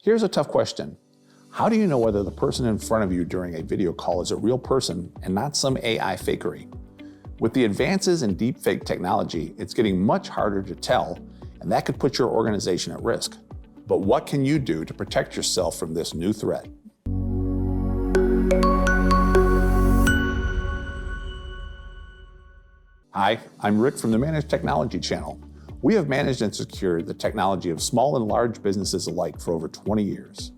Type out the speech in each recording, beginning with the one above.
Here's a tough question. How do you know whether the person in front of you during a video call is a real person and not some AI fakery? With the advances in deepfake technology, it's getting much harder to tell, and that could put your organization at risk. But what can you do to protect yourself from this new threat? Hi, I'm Rick from the Managed Technology channel. We have managed and secured the technology of small and large businesses alike for over 20 years.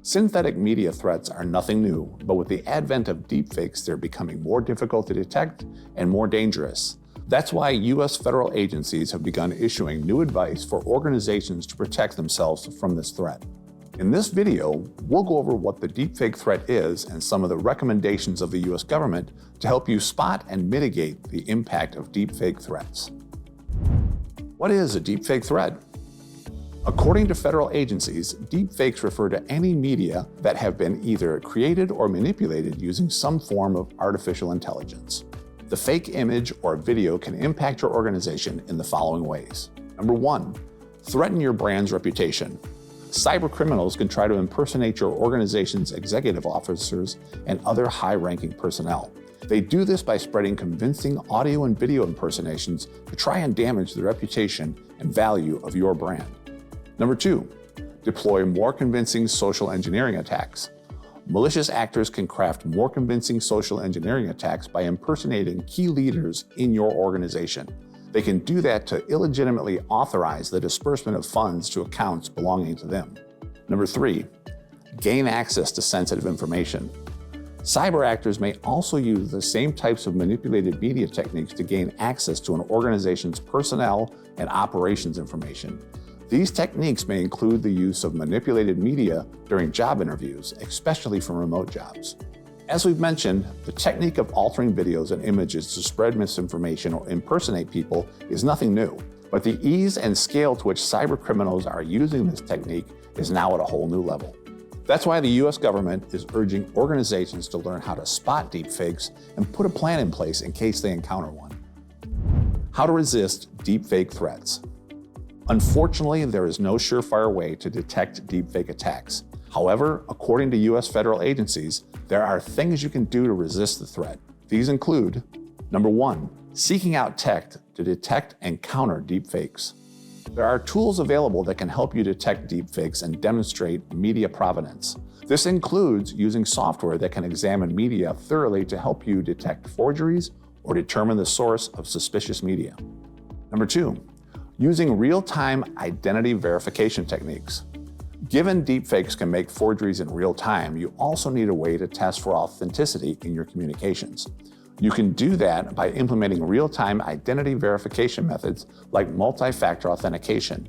Synthetic media threats are nothing new, but with the advent of deepfakes, they're becoming more difficult to detect and more dangerous. That's why U.S. federal agencies have begun issuing new advice for organizations to protect themselves from this threat. In this video, we'll go over what the deepfake threat is and some of the recommendations of the U.S. government to help you spot and mitigate the impact of deepfake threats. What is a deepfake threat? According to federal agencies, deepfakes refer to any media that have been either created or manipulated using some form of artificial intelligence. The fake image or video can impact your organization in the following ways. Number 1, threaten your brand's reputation. Cyber criminals can try to impersonate your organization's executive officers and other high-ranking personnel. They do this by spreading convincing audio and video impersonations to try and damage the reputation and value of your brand. Number 2, deploy more convincing social engineering attacks. Malicious actors can craft more convincing social engineering attacks by impersonating key leaders in your organization. They can do that to illegitimately authorize the disbursement of funds to accounts belonging to them. Number 3, gain access to sensitive information. Cyber actors may also use the same types of manipulated media techniques to gain access to an organization's personnel and operations information. These techniques may include the use of manipulated media during job interviews, especially for remote jobs. As we've mentioned, the technique of altering videos and images to spread misinformation or impersonate people is nothing new, but the ease and scale to which cyber criminals are using this technique is now at a whole new level. That's why the U.S. government is urging organizations to learn how to spot deepfakes and put a plan in place in case they encounter one. How to resist deepfake threats. Unfortunately, there is no surefire way to detect deepfake attacks. However, according to U.S. federal agencies, there are things you can do to resist the threat. These include, number 1, seeking out tech to detect and counter deepfakes. There are tools available that can help you detect deepfakes and demonstrate media provenance. This includes using software that can examine media thoroughly to help you detect forgeries or determine the source of suspicious media. Number 2, using real-time identity verification techniques. Given deepfakes can make forgeries in real time, you also need a way to test for authenticity in your communications. You can do that by implementing real-time identity verification methods like multi-factor authentication.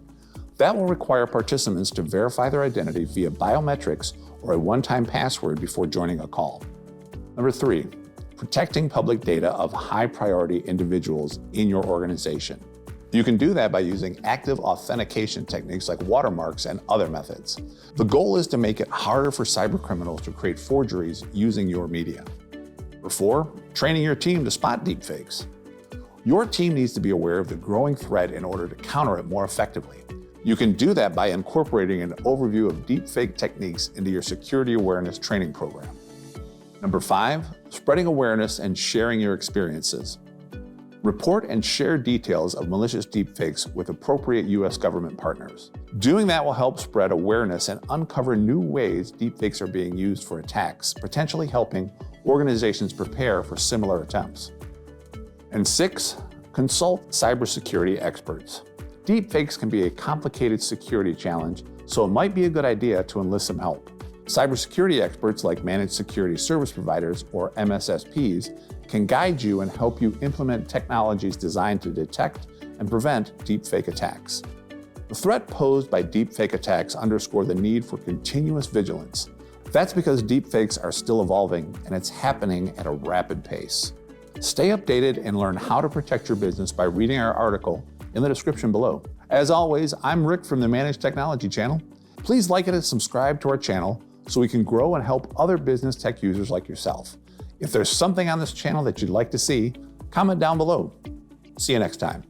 That will require participants to verify their identity via biometrics or a one-time password before joining a call. Number 3, protecting public data of high-priority individuals in your organization. You can do that by using active authentication techniques like watermarks and other methods. The goal is to make it harder for cybercriminals to create forgeries using your media. Number 4, training your team to spot deepfakes. Your team needs to be aware of the growing threat in order to counter it more effectively. You can do that by incorporating an overview of deepfake techniques into your security awareness training program. Number 5, spreading awareness and sharing your experiences. Report and share details of malicious deepfakes with appropriate U.S. government partners. Doing that will help spread awareness and uncover new ways deepfakes are being used for attacks, potentially helping organizations prepare for similar attempts. And 6, consult cybersecurity experts. Deepfakes can be a complicated security challenge, so it might be a good idea to enlist some help. Cybersecurity experts like managed security service providers, or MSSPs, can guide you and help you implement technologies designed to detect and prevent deepfake attacks. The threat posed by deepfake attacks underscore the need for continuous vigilance. That's because deepfakes are still evolving and it's happening at a rapid pace. Stay updated and learn how to protect your business by reading our article in the description below. As always, I'm Rick from the Managed Technology channel. Please like it and subscribe to our channel so we can grow and help other business tech users like yourself. If there's something on this channel that you'd like to see, comment down below. See you next time.